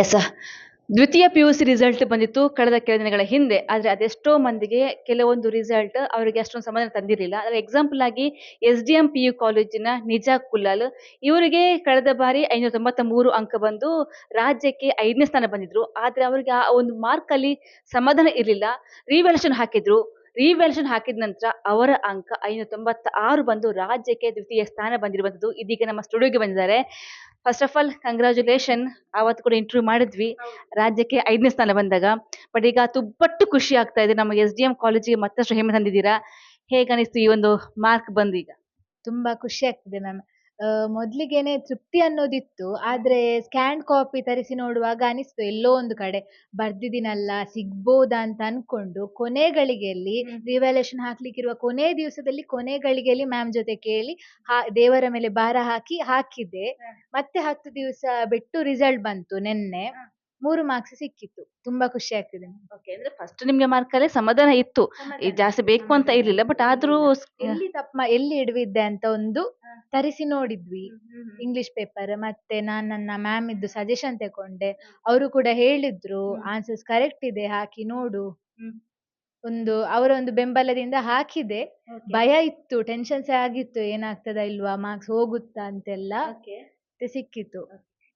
S ದ್ವಿತೀಯ PUC result ಬಂದಿತ್ತು ಕಳೆದ ಕೆಲ ದಿನಗಳ ಹಿಂದೆ. ಆದ್ರೆ ಅದೆಷ್ಟೋ ಮಂದಿಗೆ ಕೆಲವೊಂದು ರಿಸಲ್ಟ್ ಅವರಿಗೆ ಅಷ್ಟೊಂದು ಸಮಾಧಾನ ತಂದಿರಲಿಲ್ಲ. ಅದರ ಎಕ್ಸಾಂಪಲ್ ಆಗಿ SDM PU ಕಾಲೇಜಿನ ನಿಜಾಕ್ ಕುಲ್ಲಾಲ್ ಇವರಿಗೆ ಕಳೆದ ಬಾರಿ 593 ಅಂಕ ಬಂದು ರಾಜ್ಯಕ್ಕೆ 5ನೇ ಸ್ಥಾನ ಬಂದಿದ್ರು. ಆದ್ರೆ ಅವರಿಗೆ ಆ ಒಂದು ಮಾರ್ಕ್ ಅಲ್ಲಿ ಸಮಾಧಾನ ಇರಲಿಲ್ಲ. ರಿವ್ಯಾಲ್ಯೂಯೇಷನ್ ಹಾಕಿದ್ರು. ರಿವ್ಯಾಲ್ಯೂಯೇಷನ್ ಹಾಕಿದ ನಂತರ ಅವರ ಅಂಕ 596 ಬಂದು ರಾಜ್ಯಕ್ಕೆ ದ್ವಿತೀಯ ಸ್ಥಾನ ಬಂದಿರುವಂತದ್ದು. ಇದೀಗ ನಮ್ಮ ಸ್ಟುಡಿಯೋಗೆ ಬಂದಿದ್ದಾರೆ. First of all congratulation. ಅವತ್ತು ಕೂಡ ಇಂಟರ್ವ್ಯೂ ಮಾಡಿದ್ವಿ ರಾಜ್ಯಕ್ಕೆ 5ನೇ ಸ್ಥಾನ ಬಂದಾಗ. ಬಟ್ ಈಗ ತುಪ್ಪಟ್ಟು ಖುಷಿ ಆಗ್ತಾ ಇದೆ. ನಮ್ಮ SDM ಕಾಲೇಜಿಗೆ ಮತ್ತಷ್ಟು ಹೆಮ್ಮೆ ತಂದಿದ್ದೀರಾ. ಹೇಗನಿಸ್ತು ಈ ಒಂದು ಮಾರ್ಕ್ ಬಂದು ಈಗ? ತುಂಬಾ ಖುಷಿ ಆಗ್ತಿದೆ ಮ್ಯಾಮ್. ಮೊದ್ಲಿಗೇನೆ ತೃಪ್ತಿ ಅನ್ನೋದಿತ್ತು. ಆದ್ರೆ ಸ್ಕ್ಯಾನ್ ಕಾಪಿ ತರಿಸಿ ನೋಡುವಾಗ ಅನಿಸ್ತು ಎಲ್ಲೋ ಒಂದು ಕಡೆ ಬರ್ದಿದ್ದೀನಲ್ಲ ಸಿಗ್ಬೋದಾ ಅಂತ ಅನ್ಕೊಂಡು ಕೊನೆ ಗಳಿಗೆಯಲ್ಲಿ ರಿವ್ಯಾಲ್ಯೂಯೇಷನ್ ಹಾಕ್ಲಿಕ್ಕಿರುವ ಕೊನೆ ದಿವಸದಲ್ಲಿ ಕೊನೆ ಗಳಿಗೆಯಲ್ಲಿ ಮ್ಯಾಮ್ ಜೊತೆ ಕೇಳಿ ದೇವರ ಮೇಲೆ ಭಾರ ಹಾಕಿದ್ದೆ. ಮತ್ತೆ 10 ದಿವಸ ಬಿಟ್ಟು ರಿಸಲ್ಟ್ ಬಂತು ನಿನ್ನೆ. 3 ಮಾರ್ಕ್ಸ್ ಸಿಕ್ಕಿತ್ತು. ತುಂಬಾ ಖುಷಿ ಆಗ್ತಿದೆ. ಓಕೆ, ಅಂದ್ರೆ ಫಸ್ಟ್ ನಿಮ್ಗೆ ಮಾರ್ಕ್ ಅಲ್ಲಿ ಸಮಾಧಾನ ಇತ್ತು, ಈ ಜಾಸ್ತಿ ಬೇಕು ಅಂತ ಇರ್ಲಿಲ್ಲ. ಬಟ್ ಆದ್ರೂ ಎಲ್ಲಿ ಇಡವಿದ್ದೆ ಅಂತ ಒಂದು ತರಿಸಿ ನೋಡಿದ್ವಿ ಇಂಗ್ಲಿಷ್ ಪೇಪರ್. ಮತ್ತೆ ನಾನ್ ನನ್ನ ಮ್ಯಾಮ್ ಇದ್ದು ಸಜೆಷನ್ ತಕೊಂಡೆ. ಅವರು ಕೂಡ ಹೇಳಿದ್ರು ಆನ್ಸರ್ಸ್ ಕರೆಕ್ಟ್ ಇದೆ ಹಾಕಿ ನೋಡು. ಅವರ ಒಂದು ಬೆಂಬಲದಿಂದ ಹಾಕಿದೆ. ಭಯ ಇತ್ತು, ಟೆನ್ಷನ್ ಸಹ ಆಗಿತ್ತು, ಏನಾಗ್ತದ ಇಲ್ವಾ ಮಾರ್ಕ್ಸ್ ಹೋಗುತ್ತಾ ಅಂತೆಲ್ಲ. ಸಿಕ್ಕಿತ್ತು.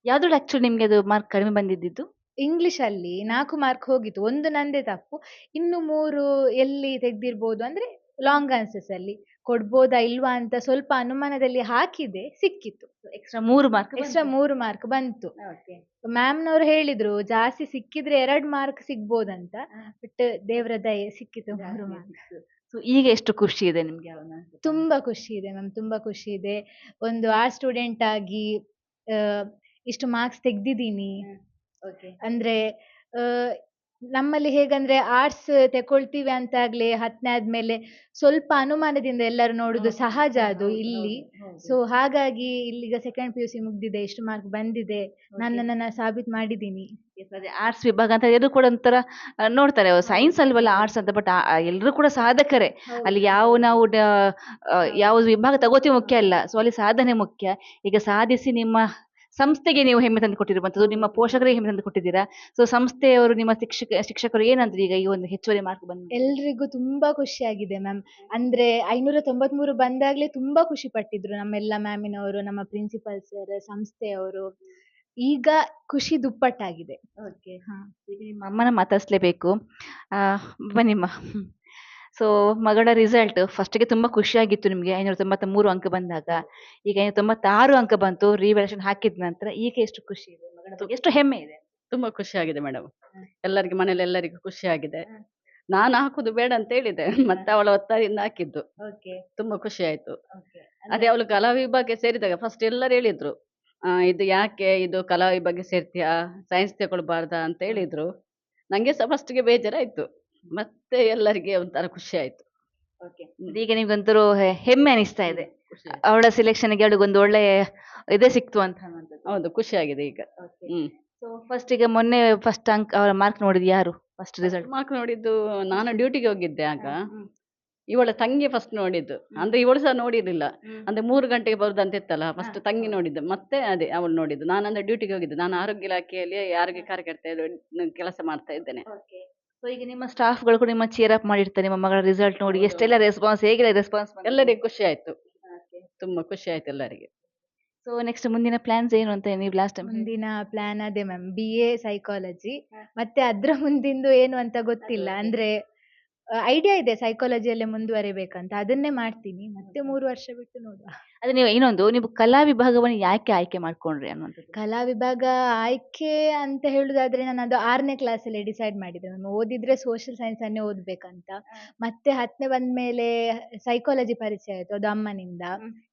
ಯಾವ್ದ್ರಲ್ಲಿ ಆಕ್ಚುಲಿ ನಿಮ್ಗೆ ಅದು ಮಾರ್ಕ್ ಕಡಿಮೆ ಬಂದಿದ್ದು? ಇಂಗ್ಲಿಷ್ ಅಲ್ಲಿ 4 ಮಾರ್ಕ್ ಹೋಗಿತ್ತು. ಒಂದು ನಂದೇ ತಪ್ಪು. ಇನ್ನು 3 ಎಲ್ಲಿ ತೆಗ್ದಿರ್ಬೋದು ಅಂದ್ರೆ ಲಾಂಗ್ ಆನ್ಸರ್ಸ್ ಅಲ್ಲಿ ಕೊಡ್ಬೋದಾ ಇಲ್ವಾ ಅಂತ ಸ್ವಲ್ಪ ಅನುಮಾನದಲ್ಲಿ ಹಾಕಿದೆ, ಸಿಕ್ಕಿತ್ತು. ಎಕ್ಸ್ಟ್ರಾ 3 ಮಾರ್ಕ್ ಬಂತು. ಮ್ಯಾಮ್ನವ್ರು ಹೇಳಿದ್ರು ಜಾಸ್ತಿ ಸಿಕ್ಕಿದ್ರೆ 2 ಮಾರ್ಕ್ ಸಿಗ್ಬೋದಂತ. ಬಟ್ ದೇವರ ದಯೆ ಸಿಕ್ಕಿತ್ತು 3 ಮಾರ್ಕ್. ಸೊ ಈಗ ಎಷ್ಟು ಖುಷಿ ಇದೆ ನಿಮ್ಗೆ? ತುಂಬಾ ಖುಷಿ ಇದೆ ಮ್ಯಾಮ್, ತುಂಬಾ ಖುಷಿ ಇದೆ. ಒಂದು ಆರ್ಟ್ ಸ್ಟೂಡೆಂಟ್ ಆಗಿ ಇಷ್ಟು ಮಾರ್ಕ್ಸ್ ತೆಗ್ದಿದ್ದೀನಿ. ಅಂದ್ರೆ ನಮ್ಮಲ್ಲಿ ಹೇಗಂದ್ರೆ ಆರ್ಟ್ಸ್ ತಕೊಳ್ತೀವಿ ಅಂತಾಗ್ಲೇ 10ನೇ ಆದ್ಮೇಲೆ ಸ್ವಲ್ಪ ಅನುಮಾನದಿಂದ ಎಲ್ಲರೂ ನೋಡುದು ಸಹಜ ಅದು ಇಲ್ಲಿ. ಸೊ ಹಾಗಾಗಿ ಇಲ್ಲಿಗ ಸೆಕೆಂಡ್ PUC ಮುಗ್ದಿದೆ, ಎಷ್ಟು ಮಾರ್ಕ್ ಬಂದಿದೆ, ನನ್ನನ್ನ ಸಾಬೀತ್ ಮಾಡಿದ್ದೀನಿ. ಆರ್ಟ್ಸ್ ವಿಭಾಗ ಅಂತ ಎಲ್ಲರೂ ಕೂಡ ಒಂಥರ ನೋಡ್ತಾರೆ, ಸೈನ್ಸ್ ಅಲ್ವಲ್ಲ ಆರ್ಟ್ಸ್ ಅಂತ. ಬಟ್ ಎಲ್ಲರೂ ಕೂಡ ಸಾಧಕರೇ. ಅಲ್ಲಿ ನಾವು ಯಾವ ವಿಭಾಗ ತಗೋತೀವಿ ಮುಖ್ಯ ಅಲ್ಲ. ಸೊ ಅಲ್ಲಿ ಸಾಧನೆ ಮುಖ್ಯ. ಈಗ ಸಾಧಿಸಿ ನಿಮ್ಮ ಸಂಸ್ಥೆಗೆ ನೀವು ಹೆಮ್ಮೆ ತಂದು ಕೊಟ್ಟಿರುವಂತದ್ದು, ನಿಮ್ಮ ಪೋಷಕರಿಗೆ ಹೆಮ್ಮೆ ತಂದು ಕೊಟ್ಟಿದ್ದೀರಾ. ಸೊ ಸಂಸ್ಥೆಯವರು, ನಿಮ್ಮ ಶಿಕ್ಷಕರು ಏನಂದ್ರೆ ಈಗ ಈ ಒಂದು ಹೆಚ್ಚುವರಿ ಮಾರ್ಕ್ ಬಂದು? ಎಲ್ರಿಗೂ ತುಂಬಾ ಖುಷಿ ಆಗಿದೆ ಮ್ಯಾಮ್. ಅಂದ್ರೆ 593 ಬಂದಾಗ್ಲೇ ತುಂಬಾ ಖುಷಿ ಪಟ್ಟಿದ್ರು ನಮ್ಮೆಲ್ಲ ಮ್ಯಾಮಿನವರು, ನಮ್ಮ ಪ್ರಿನ್ಸಿಪಲ್ ಸರ್, ಸಂಸ್ಥೆಯವರು. ಈಗ ಖುಷಿ ದುಪ್ಪಟ್ಟಾಗಿದೆ. ಓಕೆ, ಈಗ ನಿಮ್ಮ ಅಮ್ಮನ ಮಾತಾಡ್ಸ್ಲೇಬೇಕು. ಬನ್ನಿಮ್ಮ. ಸೊ ಮಗಳ ರಿಸಲ್ಟ್ ಫಸ್ಟ್ಗೆ ತುಂಬಾ ಖುಷಿಯಾಗಿತ್ತು ನಿಮ್ಗೆ 593 ಅಂಕ ಬಂದಾಗ. ಈಗ 596 ಅಂಕ ಬಂತು ರಿವ್ಯಾಲ್ಯೂಯೇಷನ್ ಹಾಕಿದ ನಂತರ. ಈಗ ಎಷ್ಟು ಖುಷಿ ಇದೆ ಮಗಳ ಬಗ್ಗೆ, ಎಷ್ಟು ಹೆಮ್ಮೆ ಇದೆ? ತುಂಬಾ ಖುಷಿ ಆಗಿದೆ ಮೇಡಮ್. ಎಲ್ಲರಿಗೆ ಮನೇಲಿ ಎಲ್ಲರಿಗೂ ಖುಷಿ ಆಗಿದೆ. ನಾನು ಹಾಕುದು ಬೇಡ ಅಂತ ಹೇಳಿದೆ, ಮತ್ತೆ ಅವಳ ಒತ್ತಾಯದಿಂದ ಹಾಕಿದ್ದು. ತುಂಬಾ ಖುಷಿ ಆಯ್ತು. ಅದೇ ಅವಳು ಕಲಾ ವಿಭಾಗಕ್ಕೆ ಸೇರಿದಾಗ ಫಸ್ಟ್ ಎಲ್ಲರೂ ಹೇಳಿದ್ರು, ಇದು ಯಾಕೆ ಇದು ಕಲಾ ವಿಭಾಗಕ್ಕೆ ಸೇರ್ತೀಯಾ, ಸೈನ್ಸ್ ತಗೊಳ್ಬಾರ್ದಾ ಅಂತ ಹೇಳಿದ್ರು. ನಂಗೆ ಸಹ ಫಸ್ಟ್ಗೆ ಬೇಜಾರಾಯ್ತು, ಮತ್ತೆ ಎಲ್ಲರಿಗೆ ಒಂಥರ ಖುಷಿ ಆಯ್ತು. ಈಗ ನಿಮ್ಗೊಂಥರ ಹೆಮ್ಮೆ ಅನಿಸ್ತಾ ಇದೆ ಅವಳ ಸೆಲೆಕ್ಷನ್ಗೆ ಅವಳಿಗೊಂದು ಒಳ್ಳೆ ಇದೇ ಸಿಕ್ತು ಅಂತ? ಹೌದು, ಖುಷಿ ಆಗಿದೆ ಈಗ. ಸೊ ಫಸ್ಟ್ ಈಗ ಮೊನ್ನೆ ಫಸ್ಟ್ ಅಂಕ ಅವರ ಮಾರ್ಕ್ ನೋಡಿದ್ ಯಾರು? ಫಸ್ಟ್ ರಿಸಲ್ಟ್ ಮಾರ್ಕ್ ನೋಡಿದ್ದು ನಾನು ಡ್ಯೂಟಿಗೆ ಹೋಗಿದ್ದೆ ಆಗ. ಇವಳ ತಂಗಿ ಫಸ್ಟ್ ನೋಡಿದ್ದು. ಅಂದ್ರೆ ಇವಳು ಸಹ ನೋಡಿರ್ಲಿಲ್ಲ. ಅಂದ್ರೆ 3 ಗಂಟೆಗೆ ಬರುದಂತ ಇತ್ತಲ್ಲ, ಫಸ್ಟ್ ತಂಗಿ ನೋಡಿದ್ದು, ಮತ್ತೆ ಅದೇ ಅವಳು ನೋಡಿದ್ದು. ನಾನು ಅಂದ್ರೆ ಡ್ಯೂಟಿಗೆ ಹೋಗಿದ್ದೆ. ನಾನು ಆರೋಗ್ಯ ಇಲಾಖೆಯಲ್ಲಿ ಆರೋಗ್ಯ ಕಾರ್ಯಕರ್ತೆ ಕೆಲಸ ಮಾಡ್ತಾ ಇದ್ದೇನೆ. ಸೊ ಈಗ ನಿಮ್ಮ ಸ್ಟಾಫ್ಗಳು ಕೂಡ ನಿಮ್ಮ ಚೇರ್ ಅಪ್ ಮಾಡಿರ್ತಾರೆ ನಿಮ್ಮ ಮಗಳ ರಿಸಲ್ಟ್ ನೋಡಿ. ಎಷ್ಟೆಲ್ಲ ರೆಸ್ಪಾನ್ಸ್, ಹೇಗಿಲ್ಲ ರೆಸ್ಪಾನ್ಸ್? ಎಲ್ಲರಿಗೂ ಖುಷಿ ಆಯ್ತು, ತುಂಬಾ ಖುಷಿ ಆಯ್ತು ಎಲ್ಲರಿಗೆ. ಸೊ ನೆಕ್ಸ್ಟ್ ಮುಂದಿನ ಪ್ಲಾನ್ಸ್ ಏನು ಅಂತ ನೀವು ಲಾಸ್ಟ್ ಟೈಮ್? ಮುಂದಿನ ಪ್ಲಾನ್ ಅದೇ ಮ್ಯಾಮ್, BA ಸೈಕಾಲಜಿ. ಮತ್ತೆ ಅದ್ರ ಮುಂದಿಂದು ಏನು ಅಂತ ಗೊತ್ತಿಲ್ಲ. ಅಂದ್ರೆ ಐಡಿಯಾ ಇದೆ ಸೈಕಾಲಜಿಯಲ್ಲೇ ಮುಂದುವರಿಬೇಕಂತ, ಅದನ್ನೇ ಮಾಡ್ತೀನಿ. ಮತ್ತೆ 3 ವರ್ಷ ಬಿಟ್ಟು ನೋಡುವ. ಅದೇ ನೀವು ಇನ್ನೊಂದು, ನೀವು ಕಲಾ ವಿಭಾಗವನ್ನು ಯಾಕೆ ಆಯ್ಕೆ ಮಾಡ್ಕೊಂಡ್ರಿ ಅನ್ನುವಂಥದ್ದು? ಕಲಾ ವಿಭಾಗ ಆಯ್ಕೆ ಅಂತ ಹೇಳುದಾದ್ರೆ ನಾನು ಅದು 6ನೇ ಕ್ಲಾಸಲ್ಲಿ ಡಿಸೈಡ್ ಮಾಡಿದೆ. ನಾನು ಓದಿದ್ರೆ ಸೋಷಿಯಲ್ ಸೈನ್ಸ್ ಅನ್ನೇ ಓದ್ಬೇಕಂತ. ಮತ್ತೆ 10ನೇ ಬಂದ್ಮೇಲೆ ಸೈಕಾಲಜಿ ಪರಿಚಯ ಆಯ್ತು, ಅದು ಅಮ್ಮನಿಂದ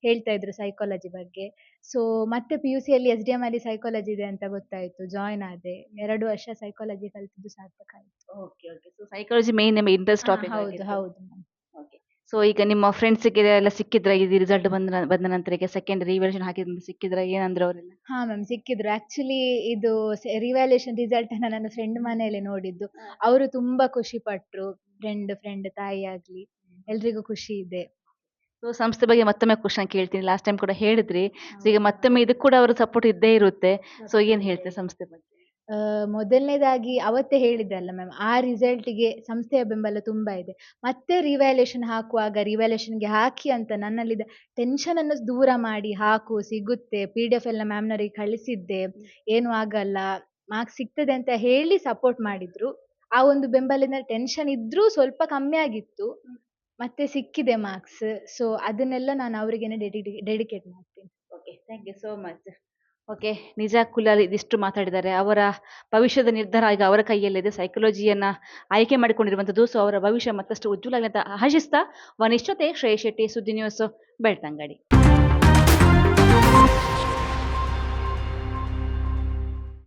ಹೇಳ್ತಾ ಇದ್ರು ಸೈಕಾಲಜಿ ಬಗ್ಗೆ. ಸೊ ಮತ್ತೆ PUC ಅಲ್ಲಿ SDM ಅಲ್ಲಿ ಸೈಕಾಲಜಿ ಇದೆ ಅಂತ ಗೊತ್ತಾಯ್ತು, ಜಾಯಿನ್ ಆದೆ. 2 ವರ್ಷ ಸೈಕಾಲಜಿ ಕಲ್ತಿದ್ದು ಸಾರ್ಥಕ ಆಯ್ತು. Okay okay. So psychology main ನಿಮ್ಮ ಇಂಟ್ರೆಸ್ಟ್ ಟಾಪಿಕ್? ಹೌದು. ಓಕೆ. ಸೊ ಈಗ ನಿಮ್ಮ ಫ್ರೆಂಡ್ಸ್ಗೆ ಎಲ್ಲ ಸಿಕ್ಕಿದ್ರ ಇದು ರಿಸಲ್ಟ್ ಬಂದ ನಂತರ? ಈಗ ಸೆಕೆಂಡ್ ರಿವ್ಯಾಲ್ಯೂಯೇಷನ್ ಹಾಕಿದ್ರೆ ಸಿಕ್ಕಿದ್ರ, ಏನಂದ್ರೆ ಅವರೆಲ್ಲ? ಹಾ ಮ್ಯಾಮ್, ಸಿಕ್ಕಿದ್ರು. ಆಕ್ಚುಲಿ ಇದು ರಿವ್ಯಾಲ್ಯೂಯೇಷನ್ ರಿಸಲ್ಟ್ ನನ್ನ ಫ್ರೆಂಡ್ ಮನೆಯಲ್ಲಿ ನೋಡಿದ್ದು. ಅವರು ತುಂಬಾ ಖುಷಿ ಪಟ್ರು. ಫ್ರೆಂಡ್ ತಾಯಿ ಆಗ್ಲಿ ಎಲ್ರಿಗೂ ಖುಷಿ ಇದೆ. ಸೊ ಸಂಸ್ಥೆ ಬಗ್ಗೆ ಮತ್ತೊಮ್ಮೆ ಕ್ವಶನ್ ಕೇಳ್ತೀನಿ. ಲಾಸ್ಟ್ ಟೈಮ್ ಕೂಡ ಹೇಳಿದ್ರಿ. ಸೊ ಈಗ ಮತ್ತೊಮ್ಮೆ ಇದಕ್ಕೆ ಕೂಡ ಅವರ ಸಪೋರ್ಟ್ ಇದ್ದೇ ಇರುತ್ತೆ. ಸೊ ಏನ್ ಹೇಳ್ತೀರಾ ಸಂಸ್ಥೆ ಬಗ್ಗೆ? ಮೊದಲನೇದಾಗಿ ಅವತ್ತೇ ಹೇಳಿದ್ದಲ್ಲ ಮ್ಯಾಮ್, ಆ ರಿಸಲ್ಟಿಗೆ ಸಂಸ್ಥೆಯ ಬೆಂಬಲ ತುಂಬ ಇದೆ. ಮತ್ತೆ ರಿವ್ಯಾಲ್ಯೂಯೇಷನ್ ಹಾಕುವಾಗ ರಿವ್ಯಾಲ್ಯೂಯೇಷನ್‌ಗೆ ಹಾಕಿ ಅಂತ ನನ್ನಲ್ಲಿದ್ದ ಟೆನ್ಷನ್ ಅನ್ನು ದೂರ ಮಾಡಿ, ಹಾಕು ಸಿಗುತ್ತೆ, PDF ಎಲ್ಲ ಮ್ಯಾಮ್‌ನವರಿಗೆ ಕಳಿಸಿದ್ದೆ, ಏನು ಆಗಲ್ಲ, ಮಾರ್ಕ್ಸ್ ಸಿಗ್ತದೆ ಅಂತ ಹೇಳಿ ಸಪೋರ್ಟ್ ಮಾಡಿದ್ರು. ಆ ಒಂದು ಬೆಂಬಲದಿಂದ ಟೆನ್ಷನ್ ಇದ್ರೂ ಸ್ವಲ್ಪ ಕಮ್ಮಿ ಆಗಿತ್ತು. ಮತ್ತೆ ಸಿಕ್ಕಿದೆ ಮಾರ್ಕ್ಸ್. ಸೊ ಅದನ್ನೆಲ್ಲ ನಾನು ಅವರಿಗೇನೆ ಡೆಡಿಕೇಟ್ ಮಾಡ್ತೀನಿ. Okay, thank you so much. Okay, ನಿಜ ಕುಲಾಲ್ ಇದಿಷ್ಟು ಮಾತಾಡಿದ್ದಾರೆ. ಅವರ ಭವಿಷ್ಯದ ನಿರ್ಧಾರ ಈಗ ಅವರ ಕೈಯಲ್ಲಿದೆ. ಸೈಕಾಲಜಿಯನ್ನ ಆಯ್ಕೆ ಮಾಡಿಕೊಂಡಿರುವಂಥದ್ದು. ಸೊ ಅವರ ಭವಿಷ್ಯ ಮತ್ತಷ್ಟು ಉಜ್ವಲ ಆಗಲಿ ಅಂತ ಆಶಿಸ್ತಾ, ವನಿಷ್ಠತೆ ಶ್ರೇಯಸ್ ಶೆಟ್ಟಿ, ಸುದ್ದಿ ನ್ಯೂಸ್, ಬೆಳ್ತಂಗಡಿ.